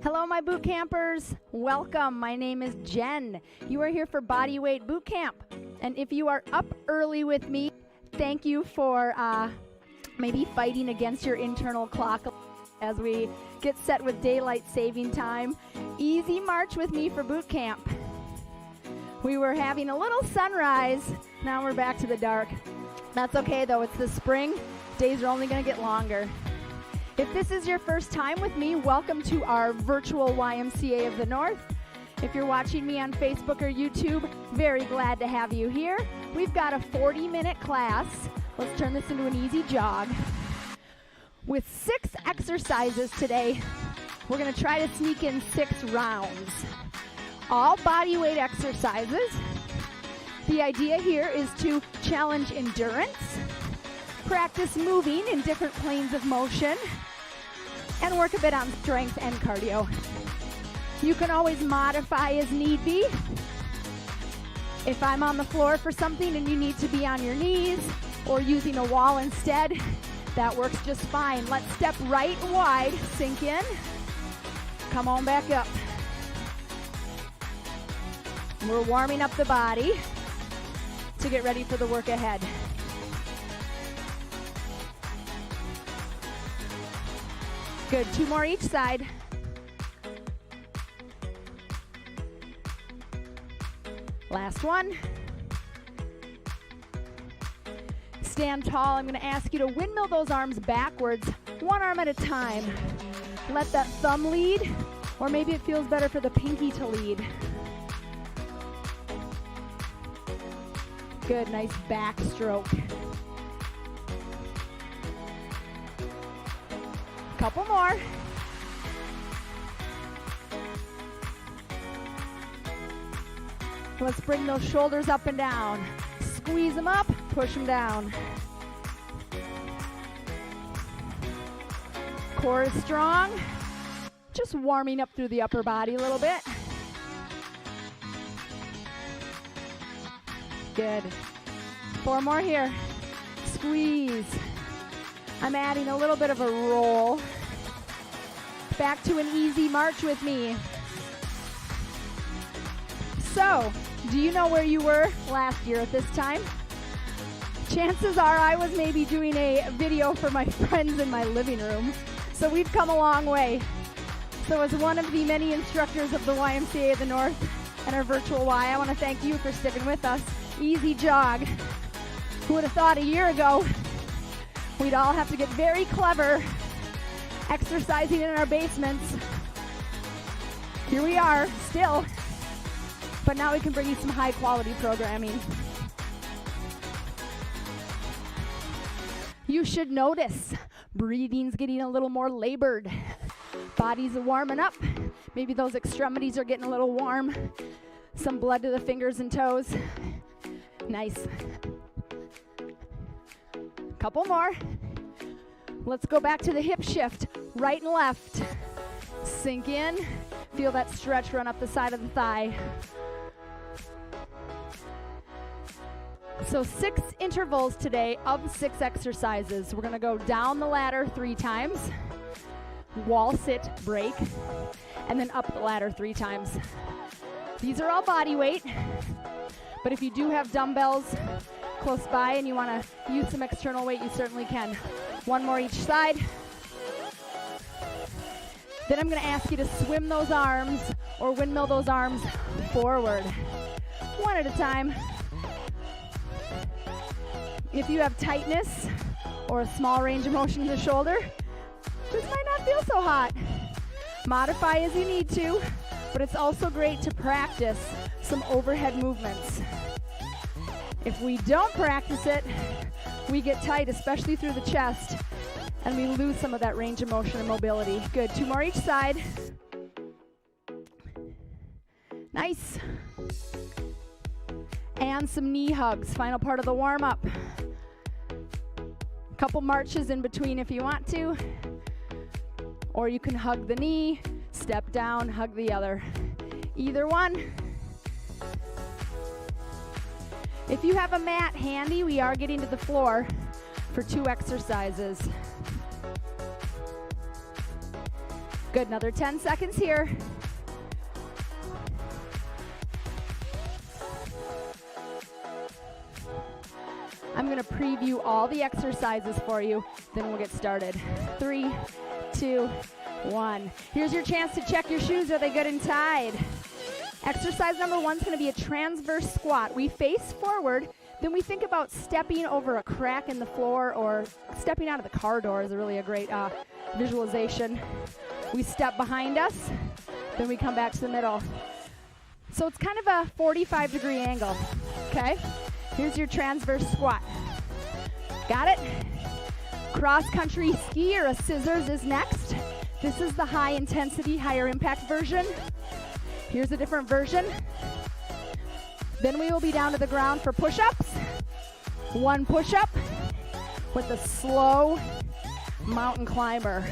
Hello, my boot campers. Welcome. My name is Jen. You are here for Bodyweight Bootcamp. And if you are up early with me, thank you for maybe fighting against your internal clock as we get set with daylight saving time. Easy march with me for bootcamp. We were having a little sunrise. Now we're back to the dark. That's okay, though. It's the spring. Days are only going to get longer. If this is your first time with me, welcome to our virtual YMCA of the North. If you're watching me on Facebook or YouTube, very glad to have you here. We've got a 40-minute class. Let's turn this into an easy jog. With 6 exercises today, we're going to try to sneak in 6 rounds. All body weight exercises. The idea here is to challenge endurance, practice moving in different planes of motion, and work a bit on strength and cardio. You can always modify as need be. If I'm on the floor for something and you need to be on your knees or using a wall instead, that works just fine. Let's step right wide, sink in, come on back up. We're warming up the body to get ready for the work ahead. Good, 2 more each side. Last one. Stand tall. I'm going to ask you to windmill those arms backwards, one arm at a time. Let that thumb lead, or maybe it feels better for the pinky to lead. Good, nice backstroke. Couple more. Let's bring those shoulders up and down. Squeeze them up, push them down. Core is strong. Just warming up through the upper body a little bit. Good. 4 more here. Squeeze. I'm adding a little bit of a roll. Back to an easy march with me. So, do you know where you were last year at this time? Chances are I was maybe doing a video for my friends in my living room. So we've come a long way. So as one of the many instructors of the YMCA of the North and our virtual Y, I want to thank you for sticking with us. Easy jog. Who would have thought a year ago we'd all have to get very clever exercising in our basements. Here we are, still. But now we can bring you some high quality programming. You should notice breathing's getting a little more labored. Body's warming up. Maybe those extremities are getting a little warm. Some blood to the fingers and toes. Nice. Couple more. Let's go back to the hip shift. Right and left. Sink in. Feel that stretch run up the side of the thigh. So 6 intervals today of 6 exercises. We're going to go down the ladder 3 times, wall sit, break, and then up the ladder 3 times. These are all body weight, but if you do have dumbbells close by and you want to use some external weight, you certainly can. 1 more each side. Then I'm going to ask you to swim those arms or windmill those arms forward. 1 at a time. If you have tightness or a small range of motion in the shoulder, this might not feel so hot. Modify as you need to, but it's also great to practice some overhead movements. If we don't practice it, we get tight, especially through the chest, and we lose some of that range of motion and mobility. Good, 2 more each side. Nice. And some knee hugs, final part of the warm-up. Couple marches in between if you want to, or you can hug the knee, step down, hug the other. Either one. If you have a mat handy, we are getting to the floor for 2 exercises. Good, another 10 seconds here. I'm going to preview all the exercises for you, then we'll get started. 3, 2, 1. Here's your chance to check your shoes. Are they good and tied? Exercise number 1 is going to be a transverse squat. We face forward, then we think about stepping over a crack in the floor, or stepping out of the car door is really a great visualization. We step behind us, then we come back to the middle. So it's kind of a 45-degree angle, okay? Here's your transverse squat. Got it? Cross-country ski or a scissors is next. This is the high-intensity, higher-impact version. Here's a different version. Then we will be down to the ground for push-ups. 1 push-up with a slow mountain climber.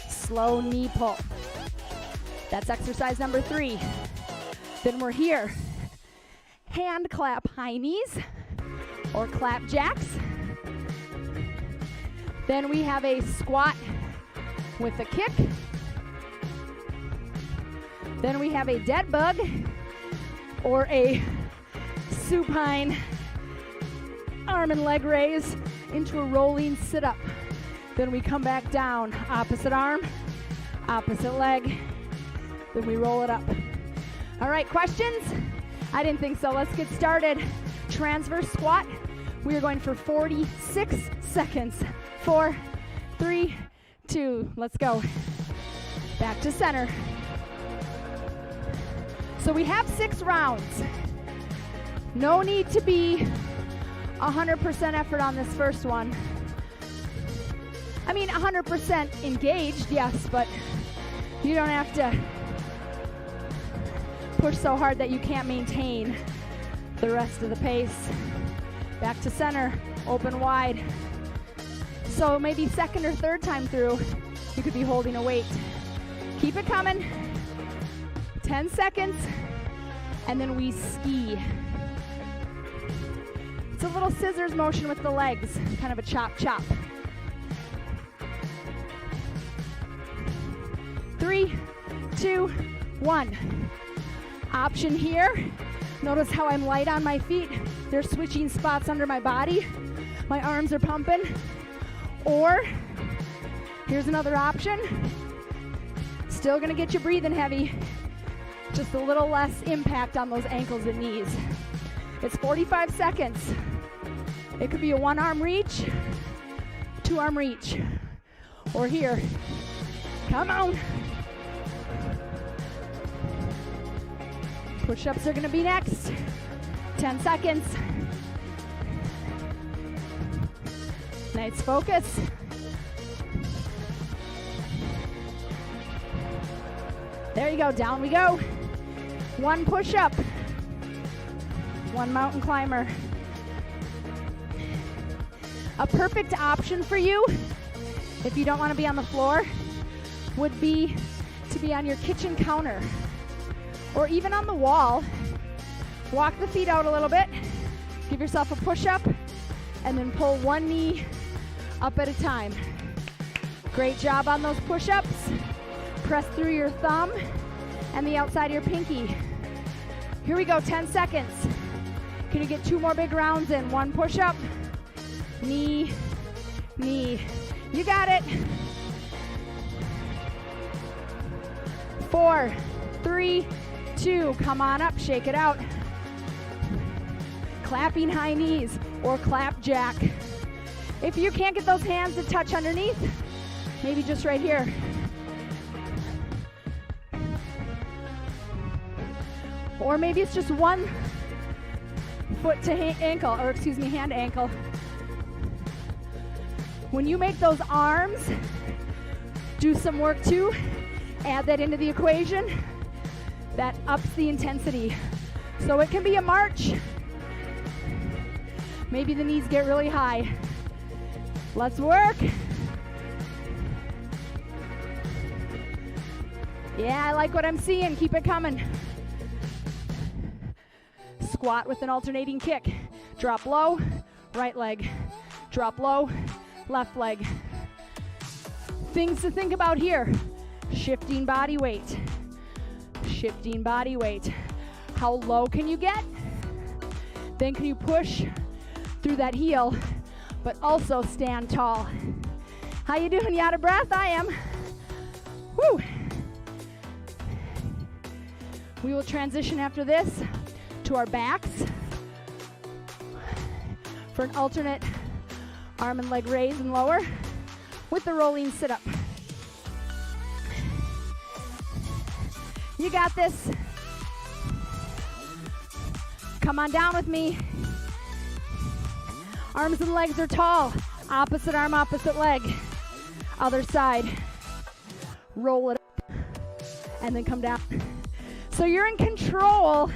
Slow knee pull. That's exercise number 3. Then we're here. Hand clap high knees or clap jacks. Then we have a squat with a kick. Then we have a dead bug or a supine arm and leg raise into a rolling sit-up. Then we come back down, opposite arm, opposite leg. Then we roll it up. All right, questions? I didn't think so. Let's get started. Transverse squat. We are going for 46 seconds. 4, 3, 2, let's go. Back to center. So we have 6 rounds. No need to be 100% effort on this first one. I mean, 100% engaged, yes, but you don't have to push so hard that you can't maintain the rest of the pace. Back to center, open wide. So maybe second or third time through, you could be holding a weight. Keep it coming. 10 seconds, and then we ski. It's a little scissors motion with the legs, kind of a chop, chop. 3, 2, 1. Option here. Notice how I'm light on my feet. They're switching spots under my body. My arms are pumping. Or, here's another option. Still gonna get you breathing heavy. Just a little less impact on those ankles and knees. It's 45 seconds. It could be a 1-arm reach, 2-arm reach, or here. Come on. Push-ups are gonna be next. 10 seconds. Nice focus. There you go, down we go. 1 push-up, 1 mountain climber. A perfect option for you, if you don't want to be on the floor, would be to be on your kitchen counter or even on the wall. Walk the feet out a little bit, give yourself a push-up, and then pull 1 knee up at a time. Great job on those push-ups. Press through your thumb and the outside of your pinky. Here we go, 10 seconds. Can you get 2 more big rounds in? 1 push-up, knee, knee. You got it. 4, 3, 2, come on up, shake it out. Clapping high knees or clap jack. If you can't get those hands to touch underneath, maybe just right here. Or maybe it's just 1 foot to ankle, or excuse me, hand to ankle. When you make those arms do some work too, add that into the equation, that ups the intensity. So it can be a march. Maybe the knees get really high. Let's work. Yeah, I like what I'm seeing. Keep it coming. Squat with an alternating kick. Drop low, right leg. Drop low, left leg. Things to think about here. Shifting body weight. Shifting body weight. How low can you get? Then can you push through that heel, but also stand tall? How you doing? You out of breath? I am. Woo! We will transition after this to our backs for an alternate arm and leg raise and lower with the rolling sit-up. You got this. Come on down with me. Arms and legs are tall. Opposite arm, opposite leg. Other side. Roll it up and then come down. So you're in control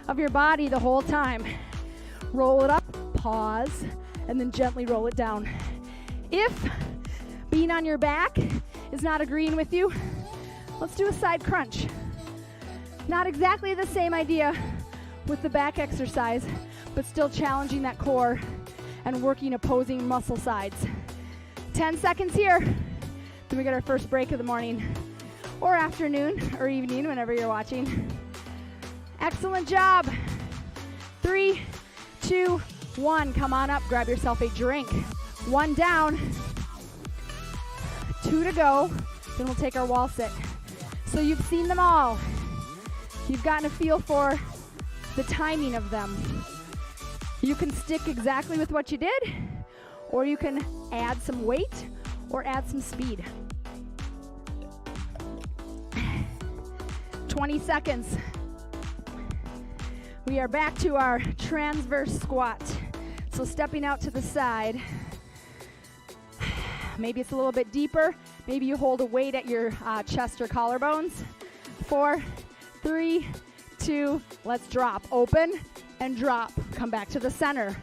of your body the whole time. Roll it up, pause, and then gently roll it down. If being on your back is not agreeing with you, let's do a side crunch. Not exactly the same idea with the back exercise, but still challenging that core and working opposing muscle sides. 10 seconds here. Then we get our first break of the morning or afternoon or evening, whenever you're watching. Excellent job. 3, 2, 1. Come on up, grab yourself a drink. 1 down. 2 to go. Then we'll take our wall sit. So you've seen them all. you've gotten a feel for the timing of them. You can stick exactly with what you did, or you can add some weight or add some speed. 20 seconds. We are back to our transverse squat. So stepping out to the side. Maybe it's a little bit deeper. Maybe you hold a weight at your chest or collarbones. 4, 3, 2, let's drop. Open and drop. Come back to the center.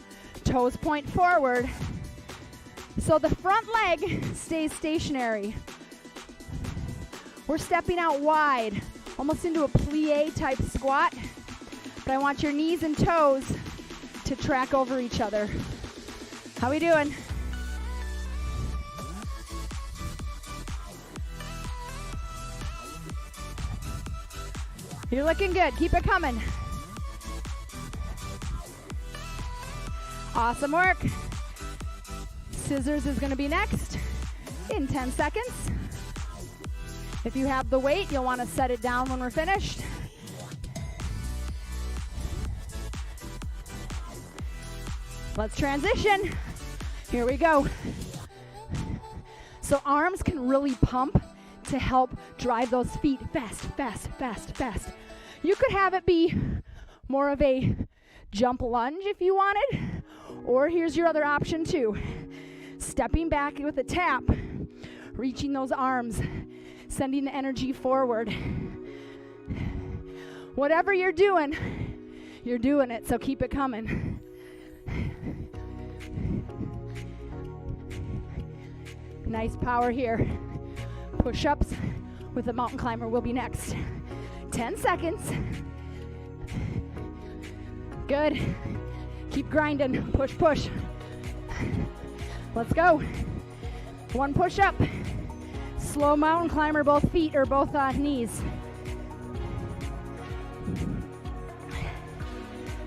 Toes point forward. So the front leg stays stationary. We're stepping out wide, almost into a plie type squat. But I want your knees and toes to track over each other. How we doing? You're looking good. Keep it coming. Awesome work. Scissors is going to be next in 10 seconds. If you have the weight, you'll want to set it down when we're finished. Let's transition. Here we go. So arms can really pump to help drive those feet fast, fast, fast, fast. You could have it be more of a jump lunge if you wanted, or here's your other option too. Stepping back with a tap, reaching those arms, sending the energy forward. Whatever you're doing it, so keep it coming. Nice power here. Push-ups with a mountain climber will be next. 10 seconds. Good. Keep grinding. Push, push. Let's go. 1 push-up. Slow mountain climber, both feet or both knees.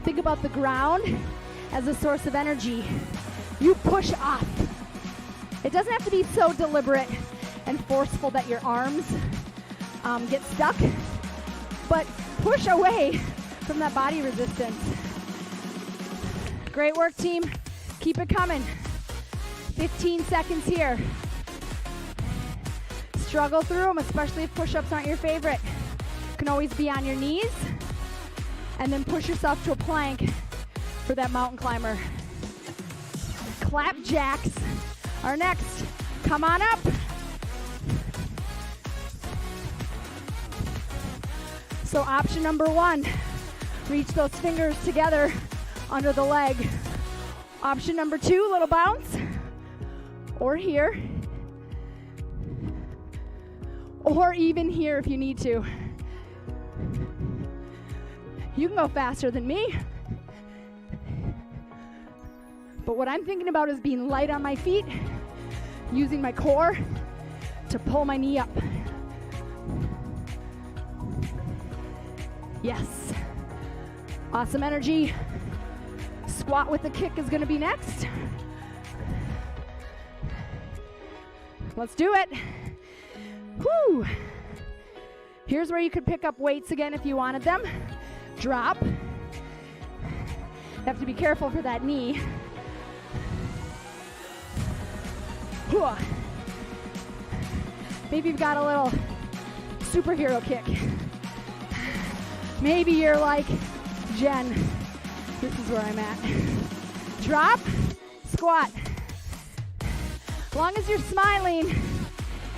Think about the ground as a source of energy. You push off. It doesn't have to be so deliberate and forceful that your arms get stuck, but push away from that body resistance. Great work, team. Keep it coming. 15 seconds here. Struggle through them, especially if push-ups aren't your favorite. You can always be on your knees and then push yourself to a plank for that mountain climber. Clap jacks are next. Come on up. So option number 1, reach those fingers together under the leg. Option number 2, little bounce, or here, or even here if you need to. You can go faster than me. But what I'm thinking about is being light on my feet, using my core to pull my knee up. Yes. Awesome energy. Squat with the kick is going to be next. Let's do it. Whew. Here's where you could pick up weights again if you wanted them. Drop. You have to be careful for that knee. Maybe you've got a little superhero kick. Maybe you're like Jen. This is where I'm at. Drop, squat. As long as you're smiling,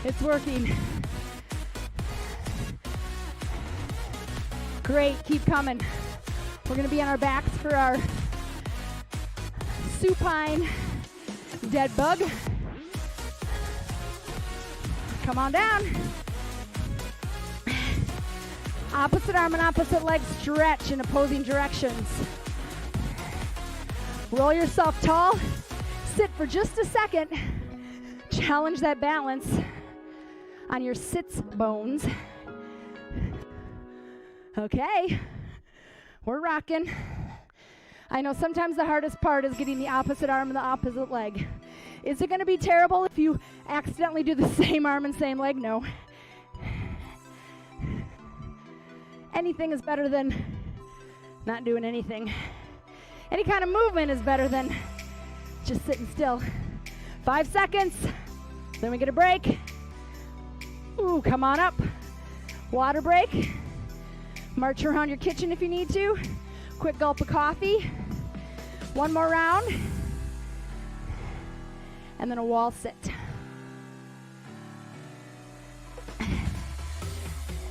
it's working. Great, keep coming. We're gonna be on our backs for our supine dead bug. Come on down. Opposite arm and opposite leg stretch in opposing directions. Roll yourself tall. Sit for just a second. Challenge that balance on your sits bones. Okay, we're rocking. I know sometimes the hardest part is getting the opposite arm and the opposite leg. Is it gonna be terrible if you accidentally do the same arm and same leg? No. Anything is better than not doing anything. Any kind of movement is better than just sitting still. 5 seconds, then we get a break. Ooh, come on up. Water break. March around your kitchen if you need to. Quick gulp of coffee. One more round. And then a wall sit.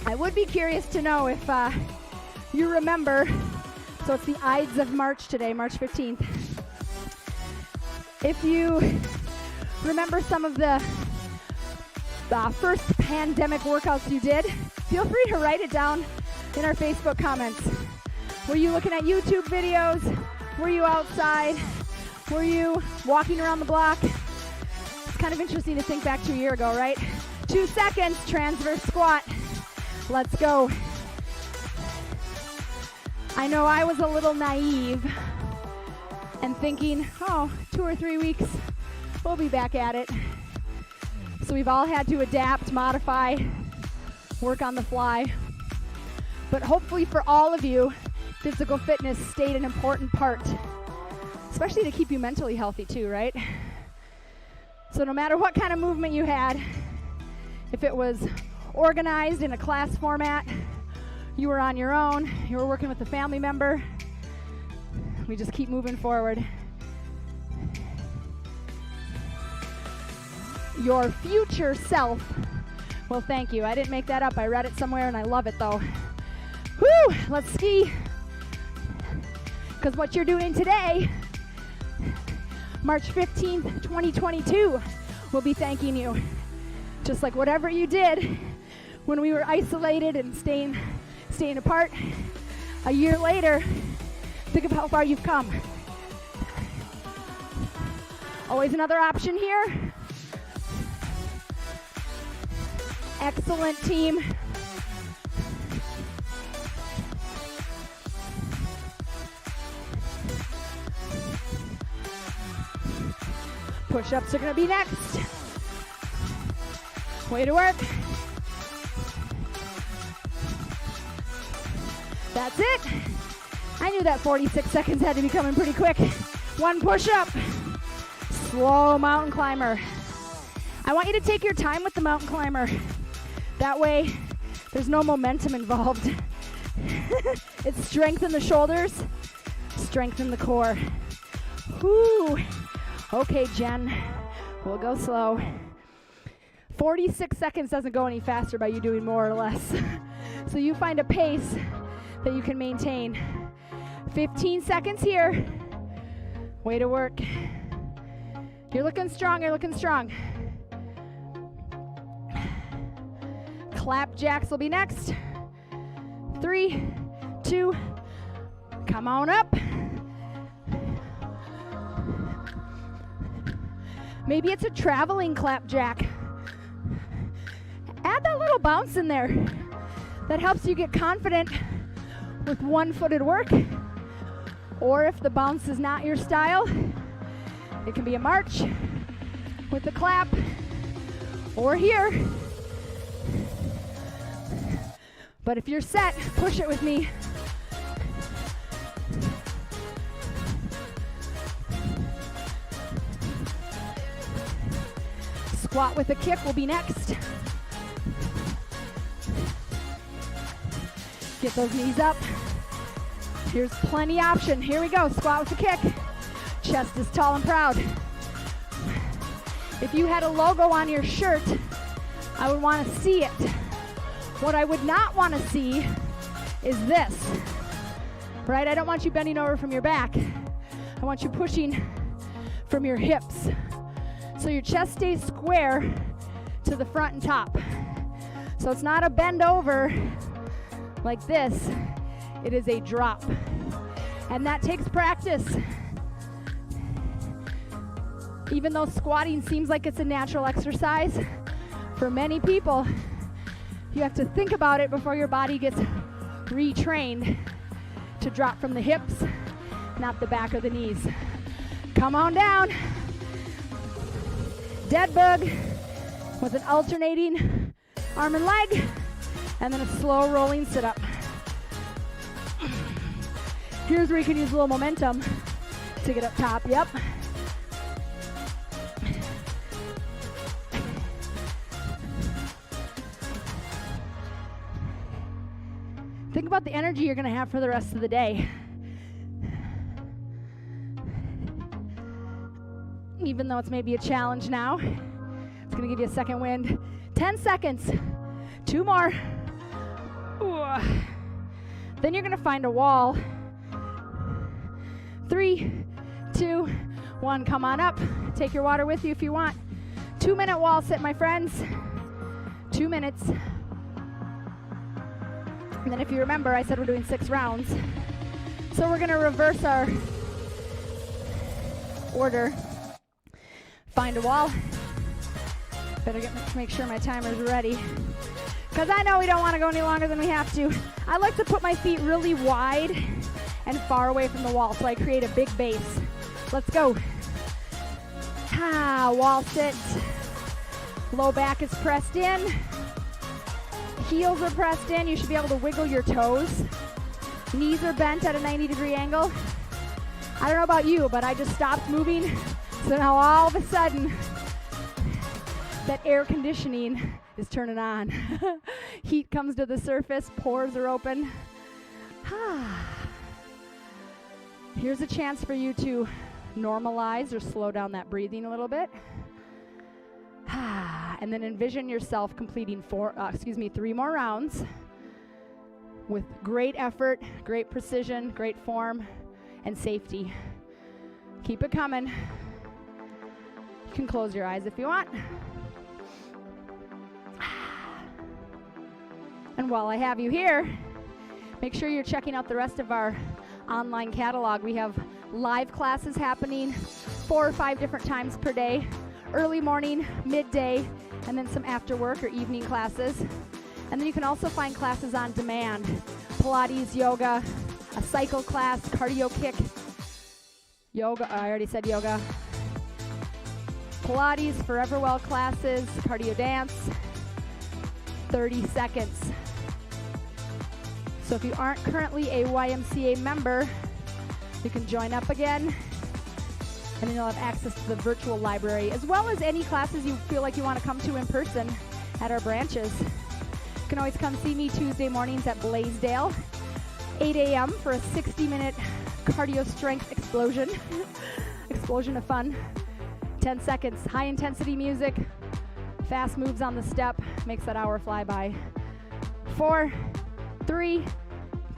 I would be curious to know if you remember, so it's the Ides of March today, March 15th. If you remember some of the first pandemic workouts you did, feel free to write it down in our Facebook comments. Were you looking at YouTube videos? Were you outside? Were you walking around the block? It's kind of interesting to think back to a year ago, right? 2 seconds, transverse squat. Let's go. I know I was a little naive and thinking, 2 or 3 weeks, we'll be back at it. So we've all had to adapt, modify, work on the fly. But hopefully for all of you, physical fitness stayed an important part, especially to keep you mentally healthy too, right? So no matter what kind of movement you had, if it was organized in a class format, you were on your own, you were working with a family member, we just keep moving forward. Your future self will thank you. I didn't make that up. I read it somewhere and I love it though. Woo! Let's ski. Because what you're doing today, March 15th, 2022, will be thanking you. Just like whatever you did when we were isolated and staying apart, a year later, think of how far you've come. Always another option here. Excellent team. Push-ups are going to be next. Way to work. That's it. I knew that 46 seconds had to be coming pretty quick. One push-up. Slow mountain climber. I want you to take your time with the mountain climber. That way, there's no momentum involved. It's strengthen the shoulders, strengthen the core. Whoo. Okay, Jen, we'll go slow. 46 seconds doesn't go any faster by you doing more or less. So you find a pace that you can maintain. 15 seconds here. Way to work. You're looking strong, you're looking strong. Clap jacks will be next. 3, 2, come on up. Maybe it's a traveling clap jack. Add that little bounce in there. That helps you get confident with one-footed work. Or if the bounce is not your style, it can be a march with the clap, or here. But if you're set, push it with me. Squat with a kick will be next. Get those knees up. Here's plenty option. Here we go, squat with a kick. Chest is tall and proud. If you had a logo on your shirt, I would want to see it. What I would not want to see is this, right? I don't want you bending over from your back. I want you pushing from your hips. So your chest stays square to the front and top. So it's not a bend over like this. It is a drop. And that takes practice. Even though squatting seems like it's a natural exercise, for many people, you have to think about it before your body gets retrained to drop from the hips, not the back or the knees. Come on down. Dead bug with an alternating arm and leg, and then a slow rolling sit-up. Here's where you can use a little momentum to get up top. Yep. Think about the energy you're going to have for the rest of the day. Even though it's maybe a challenge now, it's going to give you a second wind. 10 seconds. 2 more. Ooh. Then you're going to find a wall. 3, 2, 1. Come on up. Take your water with you if you want. 2-minute wall sit, my friends. 2 minutes. And then if you remember, I said we're doing 6 rounds. So we're going to reverse our order. Find a wall. Better make sure my timer's ready. Because I know we don't want to go any longer than we have to. I like to put my feet really wide and far away from the wall so I create a big base. Let's go. Wall sit. Low back is pressed in. Heels are pressed in. You should be able to wiggle your toes. Knees are bent at a 90-degree angle. I don't know about you, but I just stopped moving. So now all of a sudden, that air conditioning is turning on. Heat comes to the surface. Pores are open. Here's a chance for you to normalize or slow down that breathing a little bit. And then envision yourself completing 3 more rounds with great effort, great precision, great form, and safety. Keep it coming. You can close your eyes if you want. And while I have you here, make sure you're checking out the rest of our online catalog. We have live classes happening 4 or 5 different times per day. Early morning, midday, and then some after work or evening classes. And then you can also find classes on demand. Pilates, yoga, a cycle class, cardio kick, yoga, I already said yoga. Pilates, Forever Well classes, cardio dance, 30 seconds. So if you aren't currently a YMCA member, you can join up again. And then you'll have access to the virtual library, as well as any classes you feel like you want to come to in person at our branches. You can always come see me Tuesday mornings at Blaisdell, 8 a.m. for a 60-minute cardio strength explosion. Explosion of fun. 10 seconds, high intensity music, fast moves on the step, makes that hour fly by. 4, 3,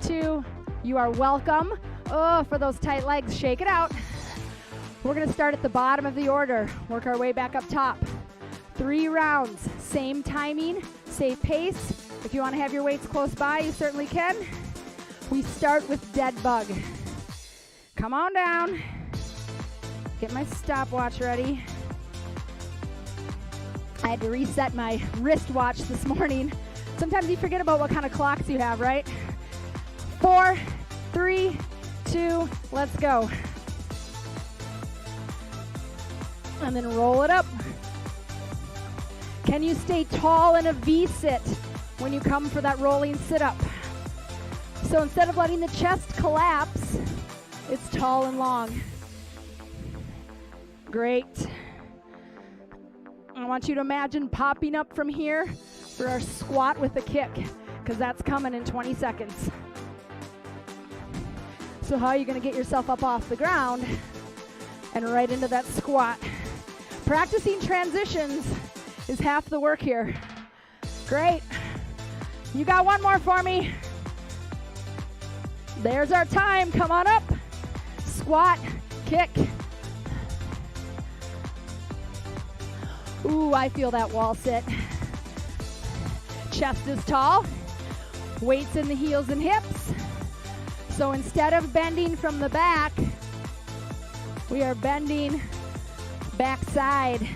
2, you are welcome. Oh, for those tight legs, shake it out. We're going to start at the bottom of the order, work our way back up top. 3 rounds, same timing, same pace. If you want to have your weights close by, you certainly can. We start with dead bug. Come on down. Get my stopwatch ready. I had to reset my wristwatch this morning. Sometimes you forget about what kind of clocks you have, right? 4, 3, 2, let's go. And then roll it up. Can you stay tall in a V-sit when you come for that rolling sit-up? So instead of letting the chest collapse, it's tall and long. Great. I want you to imagine popping up from here for our squat with a kick, because that's coming in 20 seconds. So how are you going to get yourself up off the ground and right into that squat? Practicing transitions is half the work here. Great. You got one more for me. There's our time. Come on up. Squat, kick. Ooh, I feel that wall sit. Chest is tall. Weights in the heels and hips. So instead of bending from the back, we are bending backside,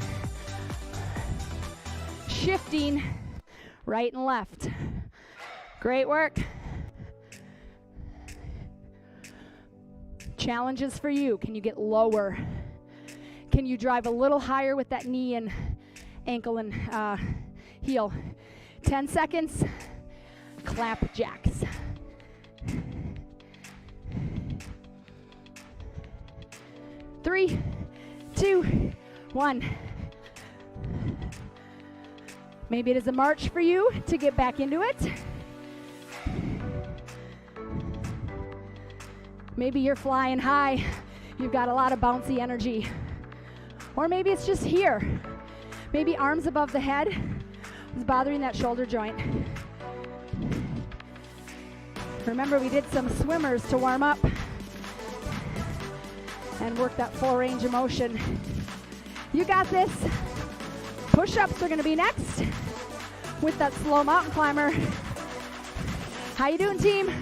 shifting right and left. Great work. Challenges for you. Can you get lower? Can you drive a little higher with that knee and ankle and heel? 10 seconds. Clap jacks. 3, 2, 1. Maybe it is a march for you to get back into it. Maybe you're flying high. You've got a lot of bouncy energy. Or maybe it's just here. Maybe arms above the head is bothering that shoulder joint. Remember, we did some swimmers to warm up and work that full range of motion. You got this. Push-ups are going to be next with that slow mountain climber. How you doing, team?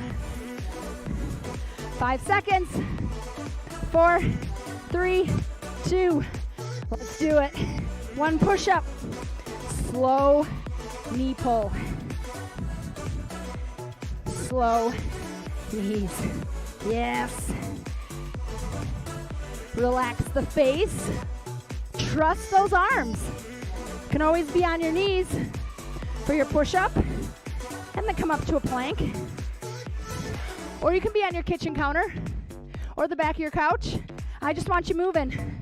5 seconds. 4, 3, 2. Let's do it. 1 push-up. Slow knee pull. Slow knees. Yes. Relax the face. Trust those arms. Can always be on your knees for your push-up and then come up to a plank. Or you can be on your kitchen counter or the back of your couch. I just want you moving.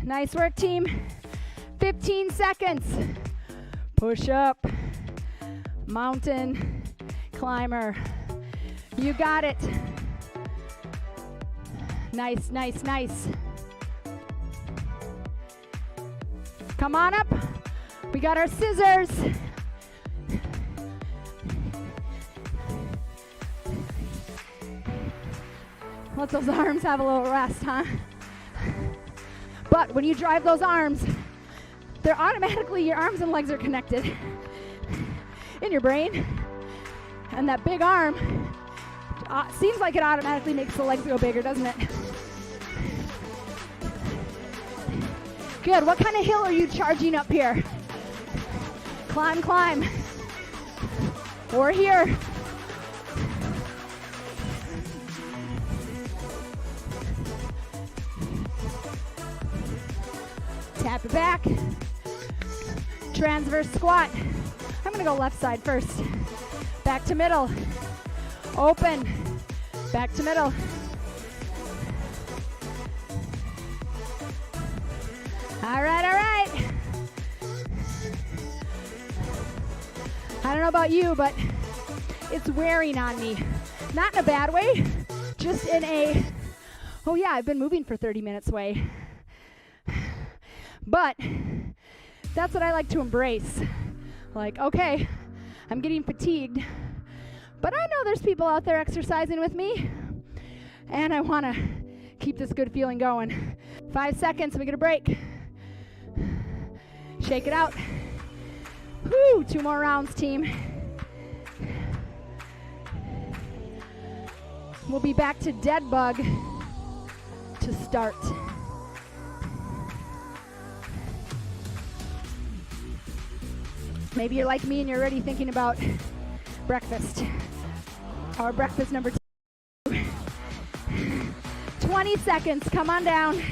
Nice work, team. 15 seconds. Push up. Mountain climber. You got it. Nice, nice, nice. Come on up. We got our scissors. Let those arms have a little rest, huh? But when you drive those arms, they're automatically, your arms and legs are connected in your brain. And that big arm seems like it automatically makes the legs go bigger, doesn't it? Good. What kind of hill are you charging up here? Climb, climb. Or here. Tap it back. Transverse squat. I'm going to go left side first. Back to middle. Open. Back to middle. All right, all right. I don't know about you, but it's wearing on me. Not in a bad way, just in a, oh yeah, I've been moving for 30 minutes way. But that's what I like to embrace. Like, okay, I'm getting fatigued, but I know there's people out there exercising with me, and I want to keep this good feeling going. 5 seconds, we get a break. Shake it out. Woo, 2 more rounds, team. We'll be back to dead bug to start. Maybe you're like me and you're already thinking about breakfast. Or breakfast number 2. 20 seconds, come on down.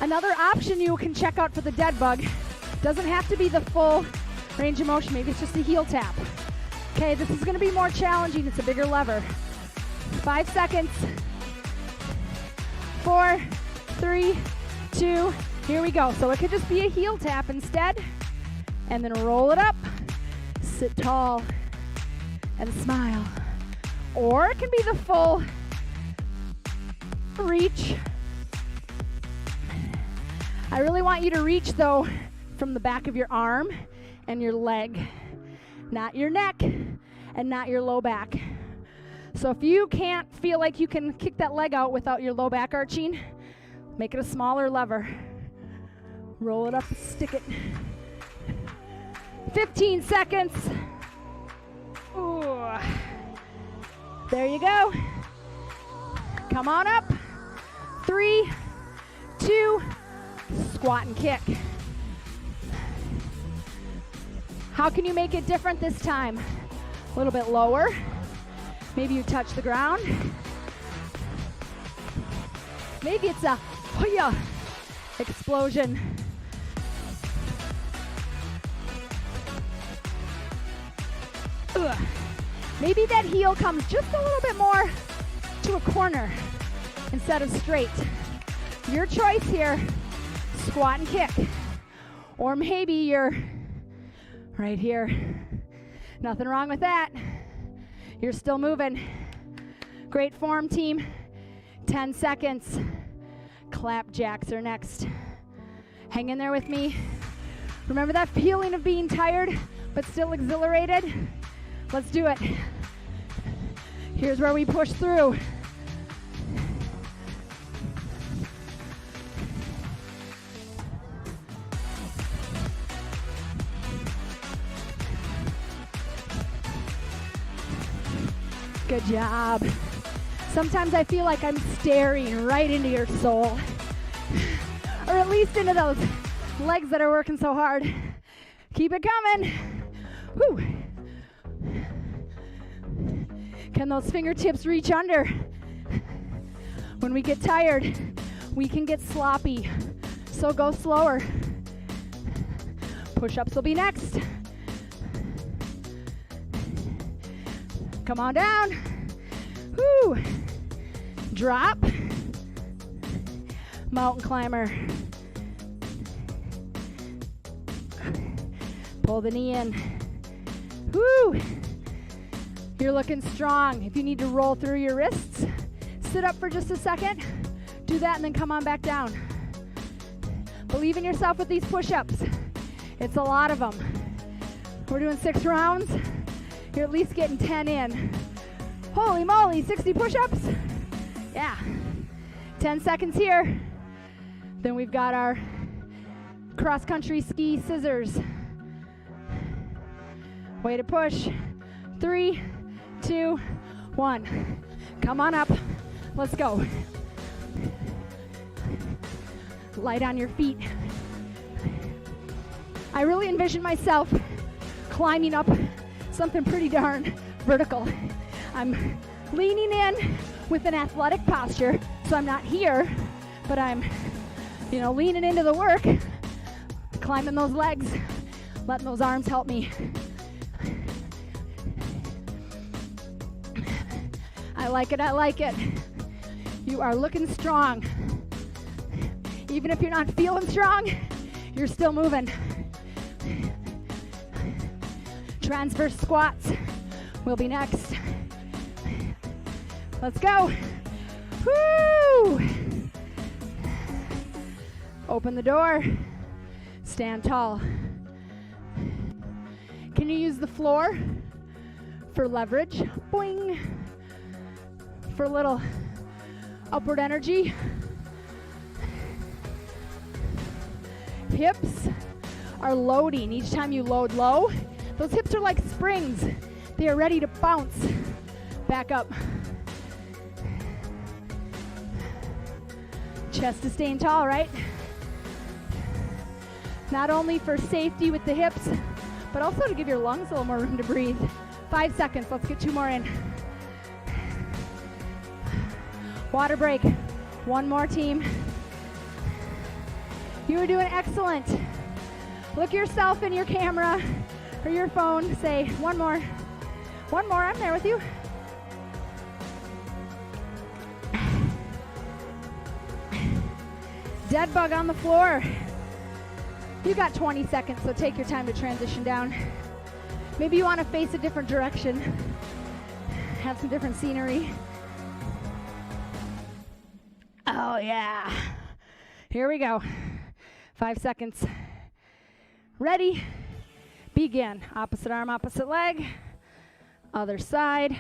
Another option you can check out for the dead bug, doesn't have to be the full range of motion, maybe it's just a heel tap. Okay, this is gonna be more challenging, it's a bigger lever. 5 seconds. 4, 3, 2, here we go. So it could just be a heel tap instead, and then roll it up, sit tall, and smile. Or it can be the full reach. I really want you to reach though from the back of your arm and your leg, not your neck and not your low back. So if you can't feel like you can kick that leg out without your low back arching, make it a smaller lever. Roll it up, stick it. 15 seconds. Ooh. There you go. Come on up. 3, 2, squat and kick. How can you make it different this time? A little bit lower. Maybe you touch the ground. Maybe it's a hoya explosion. Ugh. Maybe that heel comes just a little bit more to a corner. instead of straight. Your choice here, squat and kick. Or maybe you're right here. Nothing wrong with that. You're still moving. Great form, team. 10 seconds. Clap jacks are next. Hang in there with me. Remember that feeling of being tired but still exhilarated? Let's do it. Here's where we push through. Good job. Sometimes I feel like I'm staring right into your soul, or at least into those legs that are working so hard. Keep it coming. Whew. Can those fingertips reach under? When we get tired, we can get sloppy, so go slower. Push-ups will be next. Come on down. Woo. Drop. Mountain climber. Pull the knee in. Woo. You're looking strong. If you need to roll through your wrists, sit up for just a second. Do that and then come on back down. Believe in yourself with these push-ups. It's a lot of them. We're doing 6 rounds. You're at least getting 10 in. Holy moly, 60 push-ups? Yeah. 10 seconds here. Then we've got our cross-country ski scissors. Way to push. 3, 2, 1. Come on up. Let's go. Light on your feet. I really envision myself climbing up something pretty darn vertical. I'm leaning in with an athletic posture, so I'm not here, but I'm, leaning into the work, climbing those legs, letting those arms help me. I like it, I like it. You are looking strong. Even if you're not feeling strong, you're still moving. Transverse squats will be next. Let's go. Woo! Open the door. Stand tall. Can you use the floor for leverage? Boing. For a little upward energy. Hips are loading. Each time you load low, those hips are like springs. They are ready to bounce back up. Chest is staying tall, right? Not only for safety with the hips, but also to give your lungs a little more room to breathe. 5 seconds, let's get 2 more in. Water break, 1 more, team. You are doing excellent. Look yourself in your camera or your phone, say, 1 more. 1 more, I'm there with you. Dead bug on the floor. You got 20 seconds, so take your time to transition down. Maybe you want to face a different direction, have some different scenery. Oh yeah. Here we go. 5 seconds. Ready? Begin. Opposite arm, opposite leg. Other side.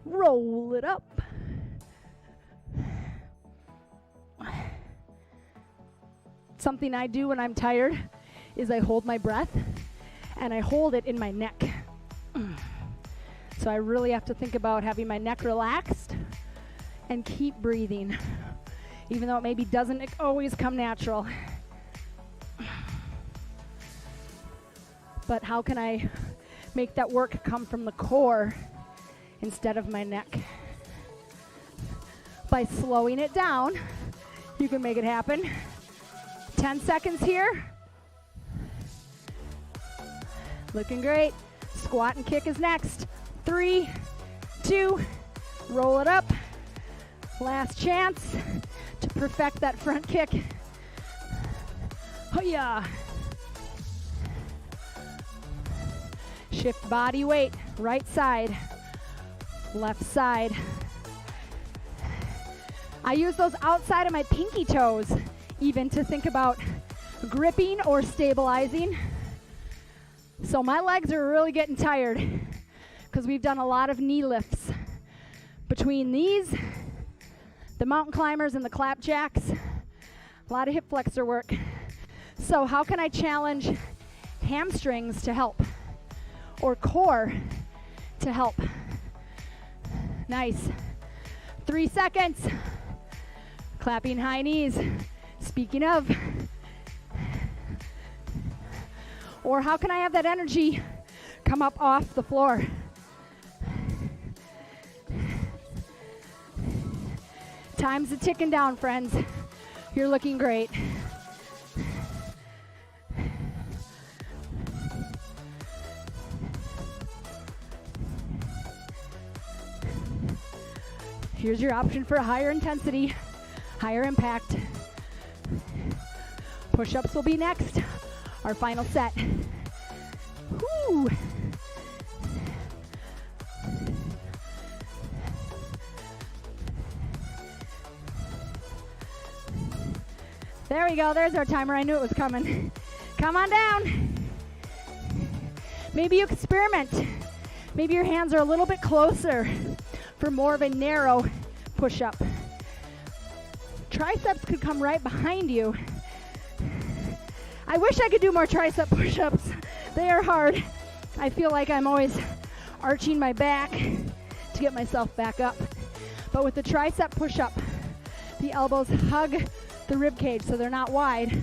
Roll it up. Something I do when I'm tired is I hold my breath and I hold it in my neck. So I really have to think about having my neck relaxed and keep breathing, even though it maybe doesn't always come natural. But how can I make that work come from the core instead of my neck? By slowing it down, you can make it happen. 10 seconds here. Looking great. Squat and kick is next. 3, 2, roll it up. Last chance to perfect that front kick. Oh yeah. Shift body weight, right side, left side. I use those outside of my pinky toes even to think about gripping or stabilizing. So my legs are really getting tired because we've done a lot of knee lifts. Between these, the mountain climbers and the clapjacks, a lot of hip flexor work. So how can I challenge hamstrings to help? Or core to help? Nice. 3 seconds. Clapping high knees. Speaking of. Or how can I have that energy come up off the floor? Time's ticking down, friends. You're looking great. Here's your option for a higher intensity, higher impact. Push-ups will be next, our final set. Woo! There we go, there's our timer. I knew it was coming. Come on down. Maybe you experiment. Maybe your hands are a little bit closer for more of a narrow push-up. Triceps could come right behind you. I wish I could do more tricep push-ups. They are hard. I feel like I'm always arching my back to get myself back up. But with the tricep push-up, the elbows hug the rib cage so they're not wide.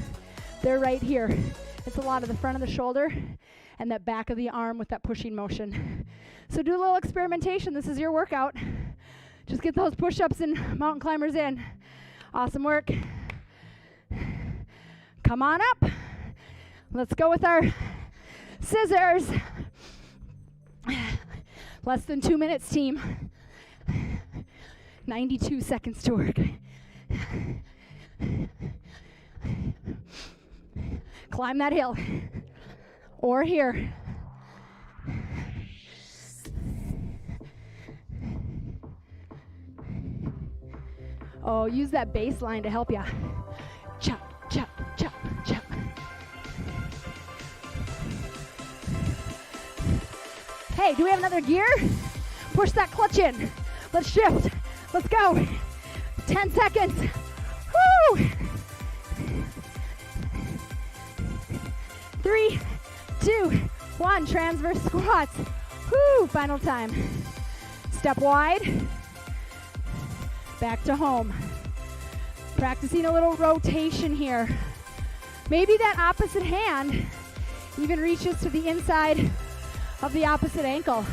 They're right here. It's a lot of the front of the shoulder and that back of the arm with that pushing motion. So do a little experimentation. This is your workout. Just get those push-ups and mountain climbers in. Awesome work. Come on up. Let's go with our scissors. Less than 2 minutes, team. 92 seconds to work. Climb that hill. Or here. Oh, use that baseline to help ya. Chop, chop, chop, chop. Hey, do we have another gear? Push that clutch in. Let's shift. Let's go. 10 seconds. Woo! 3, 2, 1. Transverse squats. Woo! Final time. Step wide. Back to home. Practicing a little rotation here. Maybe that opposite hand even reaches to the inside of the opposite ankle.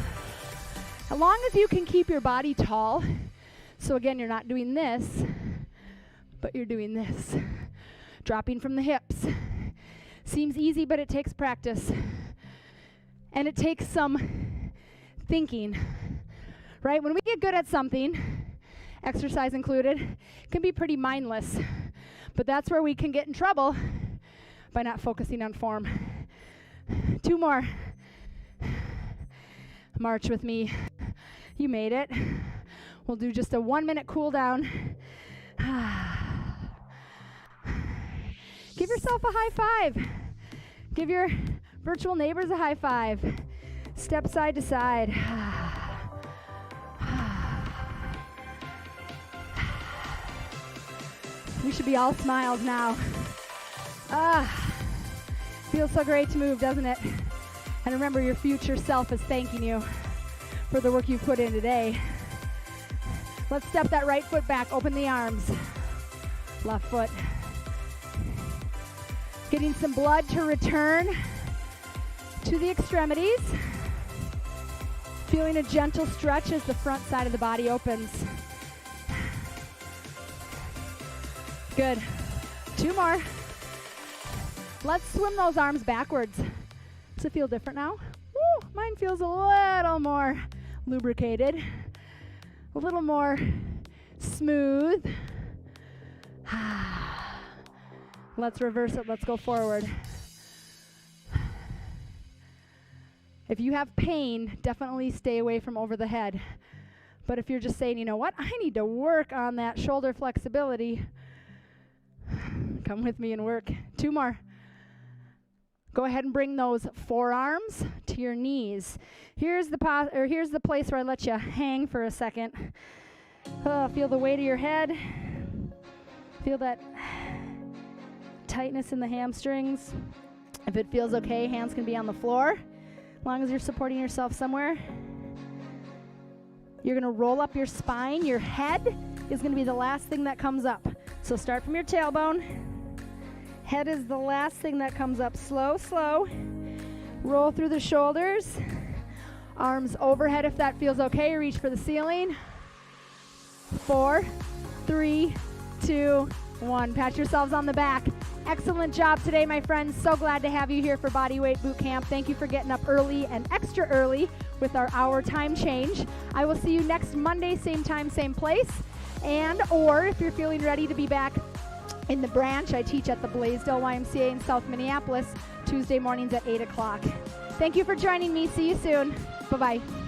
As long as you can keep your body tall. So again, you're not doing this, but you're doing this. Dropping from the hips. Seems easy, but it takes practice. And it takes some thinking, right? When we get good at something, exercise included, it can be pretty mindless. But that's where we can get in trouble by not focusing on form. 2 more. March with me. You made it. We'll do just a 1-minute cool down. Give yourself a high five. Give your virtual neighbors a high five. Step side to side. We should be all smiles now. Feels so great to move, doesn't it? And remember, your future self is thanking you for the work you've put in today. Let's step that right foot back, open the arms. Left foot. Getting some blood to return to the extremities. Feeling a gentle stretch as the front side of the body opens. Good. 2 more. Let's swim those arms backwards. Does it feel different now? Woo, mine feels a little more lubricated, a little more smooth. Let's reverse it. Let's go forward. If you have pain, definitely stay away from over the head. But if you're just saying, you know what, I need to work on that shoulder flexibility, come with me and work. 2 more. Go ahead and bring those forearms to your knees. Here's the place where I let you hang for a second. Feel the weight of your head. Feel that tightness in the hamstrings. If it feels okay, hands can be on the floor, as long as you're supporting yourself somewhere. You're going to roll up your spine. Your head is going to be the last thing that comes up. So start from your tailbone. Head is the last thing that comes up. Slow, slow. Roll through the shoulders. Arms overhead if that feels okay. Reach for the ceiling. 4, 3, 2, 1. Pat yourselves on the back. Excellent job today, my friends. So glad to have you here for Bodyweight Bootcamp. Thank you for getting up early and extra early with our hour time change. I will see you next Monday, same time, same place. Or if you're feeling ready to be back in the branch, I teach at the Blaisdell YMCA in South Minneapolis, Tuesday mornings at 8 o'clock. Thank you for joining me. See you soon. Bye-bye.